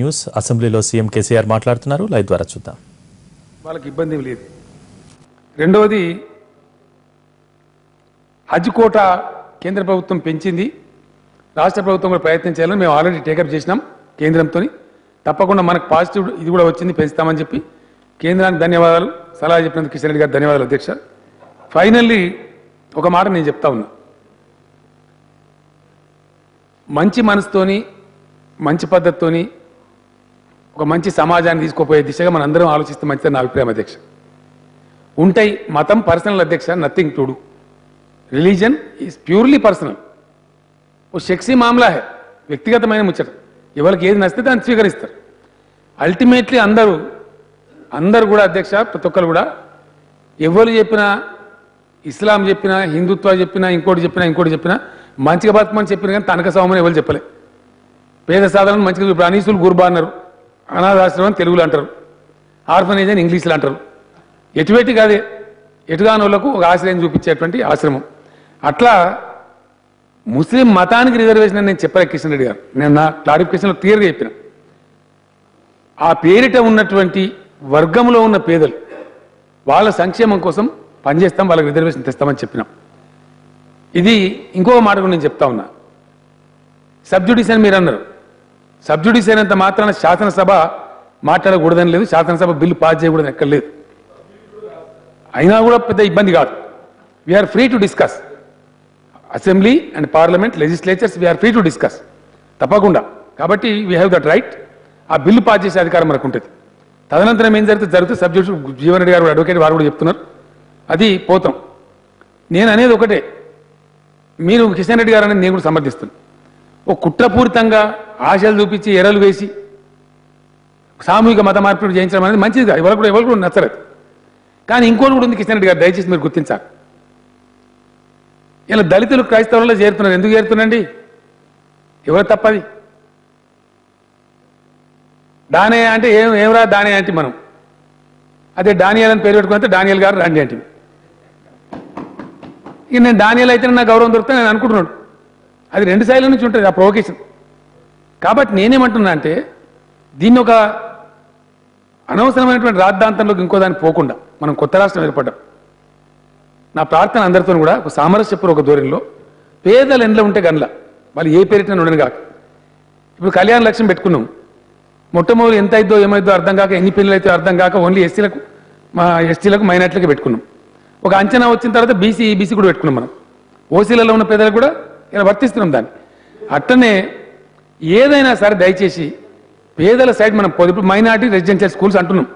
News. అసెంబ్లీలో CM KCR మాట్లాడుతున్నారు. Live ద్వారా చూద్దాం. వాళ్ళకి ఇబ్బంది లేదు. రెండవది, హజ్ కోటా కేంద్ర ప్రభుత్వం పెంచింది, రాష్ట్ర ప్రభుత్వం కూడా ప్రయత్నం చేయాలని మేము ఆల్రెడీ టేకప్ చేసినాం కేంద్రంతో. తప్పకుండా మనకు పాజిటివ్ ఇది కూడా వచ్చింది, పెంచుతామని చెప్పి కేంద్రానికి ధన్యవాదాలు. సలహా చెప్పినందుకు కిషన్ రెడ్డి గారు ధన్యవాదాలు అధ్యక్ష. ఫైనల్లీ ఒక మాట నేను చెప్తా ఉన్నా, మంచి మనసుతోని మంచి పద్ధతితోని ఒక మంచి సమాజాన్ని తీసుకుపోయే దిశగా మనం అందరం ఆలోచిస్తే మంచిదని నా అభిప్రాయం అధ్యక్ష. ఉంటాయి మతం పర్సనల్ అధ్యక్ష, nothing to do. Religion is purely personal. ఓ షెక్సీ మామలా హే, వ్యక్తిగతమైన ముచ్చట. ఎవరికి ఏది నచ్చితే దాన్ని స్వీకరిస్తారు. అల్టిమేట్లీ అందరూ కూడా అధ్యక్ష, ప్రతి ఒక్కరు కూడా ఎవరు చెప్పినా, ఇస్లాం చెప్పినా, హిందుత్వ చెప్పినా, ఇంకోటి చెప్పినా మంచిగా బతకమని చెప్పిన కానీ తనక సౌమని ఎవరు చెప్పలే. పేద సాధారణ మంచిగా ఇప్పుడు అనీసులు గుర్బా అన్నారు, అనాథాశ్రమం అని తెలుగులో అంటారు, ఆర్ఫనేజ్ అని ఇంగ్లీష్లో అంటారు. ఎటువంటి కాదే, ఎటుగాని వాళ్ళకు ఒక ఆశ్రయం చూపించేటువంటి ఆశ్రమం. అట్లా ముస్లిం మతానికి రిజర్వేషన్ అని నేను చెప్పలే కిషన్ రెడ్డి గారు. నేను నా క్లారిఫికేషన్లో క్లియర్గా చెప్పిన, ఆ పేరిట ఉన్నటువంటి వర్గంలో ఉన్న పేదలు వాళ్ళ సంక్షేమం కోసం పనిచేస్తాం, వాళ్ళకి రిజర్వేషన్ తెస్తామని చెప్పినాం. ఇది ఇంకో మాట కూడా నేను చెప్తా ఉన్నా. సబ్జుడిస్ అని మీరు అన్నారు. సబ్జుడిస్ అయినంత మాత్రాన శాసనసభ మాట్లాడకూడదని లేదు, శాసనసభ బిల్లు పాస్ చేయకూడదని ఎక్కడ లేదు. అయినా కూడా పెద్ద ఇబ్బంది కాదు. We are free to discuss. Assembly and parliament, legislatures, we are free to discuss తప్పకుండా. కాబట్టి వీ హ్యావ్ దట్ రైట్. ఆ బిల్లు పాస్ చేసే అధికారం మనకు ఉంటుంది. తదనంతరం ఏం జరుగుతుంది సబ్జెక్టు జీవన్ రెడ్డి గారు అడ్వకేట్ వారు కూడా చెప్తున్నారు, అది పోతాం. నేను అనేది ఒకటే, మీరు కిషన్ రెడ్డి గారు అనేది నేను కూడా సమర్థిస్తున్నాను. ఓ కుట్రపూరితంగా ఆశలు చూపించి ఎరలు వేసి సామూహిక మత మార్పిడి చేయించడం అనేది మంచిది కాదు, ఎవరు కూడా నచ్చలేదు. కానీ ఇంకోటి కూడా ఉంది కిషన్ రెడ్డి గారు, దయచేసి మీరు గుర్తించాలి. ఇలా దళితులు క్రైస్తవులలో చేరుతున్నారు. ఎందుకు చేరుతున్నారండి? ఎవరు తప్పది? దానే అంటే ఏమరా దానే అంటే మనం అదే డానియల్ అని పేరు పెట్టుకుంటే డానియల్ గారు రండి అంటే, ఇక నేను డానియల్ అయితే నా గౌరవం దొరుకుతా నేను అనుకుంటున్నాడు. అది రెండు సైడ్ల నుంచి ఉంటుంది ఆ ప్రొవకేషన్. కాబట్టి నేనేమంటున్నా అంటే, దీన్ని ఒక అనవసరమైనటువంటి రాద్ధాంతంలోకి ఇంకో దాన్ని పోకుండా మనం కొత్త రాష్ట్రం ఏర్పడ్డాం. నా ప్రార్థన అందరితో కూడా ఒక సామరస్యపూర్వక ధోరణిలో పేదలు ఎండ్లో ఉంటే గన్ల వాళ్ళు ఏ పేరిట ఉండని కాక. ఇప్పుడు కళ్యాణ లక్ష్యం పెట్టుకున్నాం. మొట్టమొదటి ఎంత అయిద్దో ఏమైద్దో అర్థం కాక, ఎన్ని పిల్లలు అయితే అర్థం కాక ఓన్లీ ఎస్టీలకు మైనార్టీలకు పెట్టుకున్నాం. ఒక అంచనా వచ్చిన తర్వాత ఈబీసీ కూడా పెట్టుకున్నాం. మనం ఓసీలలో ఉన్న పేదలకు కూడా ఇలా వర్తిస్తున్నాం దాన్ని. అట్టనే ఏదైనా సరే దయచేసి పేదల సైడ్ మనం ఇప్పుడు మైనార్టీ రెసిడెన్షియల్ స్కూల్స్ అంటున్నాం.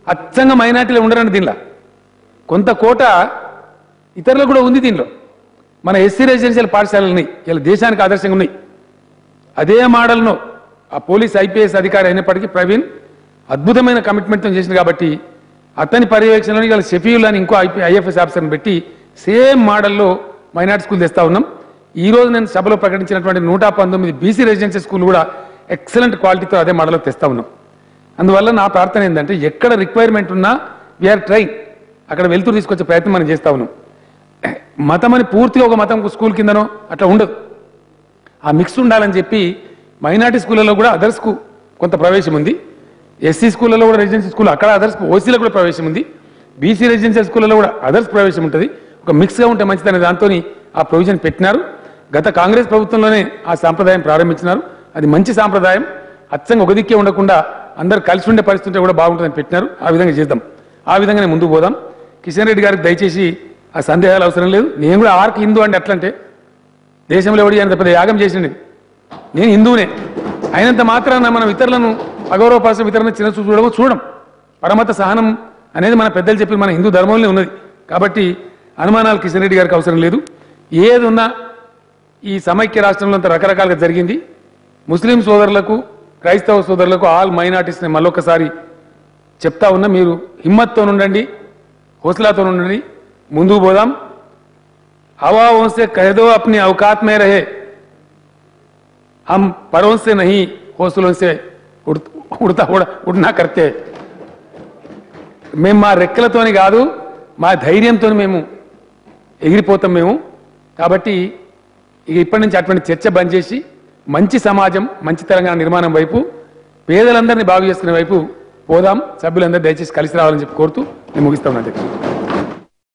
అచ్చంగా మైనార్టీలో ఉండరండి. దీనిలో కొంత కోట ఇతరులకు కూడా ఉంది. దీనిలో మన ఎస్సీ రెసిడెన్షియల్ పాఠశాలలు ఉన్నాయి, ఇలా దేశానికి ఆదర్శంగా ఉన్నాయి. అదే మోడల్ను ఆ పోలీస్ ఐపీఎస్ అధికారి అయినప్పటికీ ప్రవీణ్ అద్భుతమైన కమిట్మెంట్తో చేసింది. కాబట్టి అతని పర్యవేక్షణలో ఇలా షెఫీల్ అని ఇంకో ఐఎఫ్ఎస్ ఆఫీసర్ని పెట్టి సేమ్ మోడల్లో మైనార్టీ స్కూల్ తెస్తా ఉన్నాం. ఈ రోజు నేను సభలో ప్రకటించినటువంటి 119 బీసీ రెసిడెన్షియల్ స్కూల్ కూడా ఎక్సలెంట్ క్వాలిటీతో అదే మోడల్లో తెస్తా ఉన్నాం. అందువల్ల నా ప్రార్థన ఏంటంటే, ఎక్కడ రిక్వైర్మెంట్ ఉన్నా వీఆర్ ట్రైన్, అక్కడ వెళ్తూ తీసుకొచ్చే ప్రయత్నం మనం చేస్తా ఉన్నాం. మతం అని పూర్తిగా ఒక మతం స్కూల్ కిందనో అట్లా ఉండదు, ఆ మిక్స్ ఉండాలని చెప్పి మైనార్టీ స్కూళ్ళలో కూడా అదర్స్కు కొంత ప్రవేశం ఉంది. ఎస్సీ స్కూళ్ళలో కూడా రెసిడెన్షియల్ స్కూల్ అక్కడ అదర్స్, ఓసీలో కూడా ప్రవేశం ఉంది. బీసీ రెసిడెన్షియల్ స్కూళ్ళలో కూడా అదర్స్ ప్రవేశం ఉంటుంది. ఒక మిక్స్గా ఉంటే మంచిదనే దాంతో ఆ ప్రొవిజన్ పెట్టినారు. గత కాంగ్రెస్ ప్రభుత్వంలోనే ఆ సాంప్రదాయం ప్రారంభించినారు. అది మంచి సాంప్రదాయం. అచ్చంగా ఒక దిక్కే ఉండకుండా అందరు కలిసి ఉండే పరిస్థితి కూడా బాగుంటుందని పెట్టినారు. ఆ విధంగా చేద్దాం, ఆ విధంగానే ముందుకు పోదాం. కిషన్ రెడ్డి గారికి దయచేసి ఆ సందేహాలు అవసరం లేదు. నేను కూడా ఆర్క్ హిందూ అంటే ఎట్లంటే, దేశంలో ఎవడి అంత పెద్ద యాగం చేసింది, నేను హిందువునే అయినంత మాత్రాన మనం ఇతరులను అగౌరవపరచడం, ఇతరులను చిన్న చూడడం పరమత సహనం అనేది మన పెద్దలు చెప్పి మన హిందూ ధర్మంలో ఉన్నది. కాబట్టి అనుమానాలు కిషన్ రెడ్డి గారికి అవసరం లేదు. ఏది ఉన్నా ఈ సమైక్య రాష్ట్రంలో అంత రకరకాలుగా జరిగింది. ముస్లిం సోదరులకు, క్రైస్తవ సోదరులకు, ఆల్ మైనార్టీస్ని మళ్ళొకసారి చెప్తా ఉన్నా, మీరు హిమ్మత్తో ఉండండి, హౌసలాతో ఉండండి, ముందుకు పోదాం. हवाओं से कह दो अपनी औकात में रहे, हम परों से नहीं हौसलों से उड़ना करते. మేము మా రెక్కలతోని కాదు, మా ధైర్యంతో మేము ఎగిరిపోతాం మేము. కాబట్టి ఇక ఇప్పటి నుంచి అటువంటి చర్చ బంద్ చేసి మంచి సమాజం, మంచి తెలంగాణ నిర్మాణం వైపు పేదలందరినీ బాగు చేసుకునే వైపు పోదాం. సభ్యులందరూ దయచేసి కలిసి రావాలని చెప్పి కోరుతూ నేను ముగిస్తా ఉన్నాను అధ్యక్ష.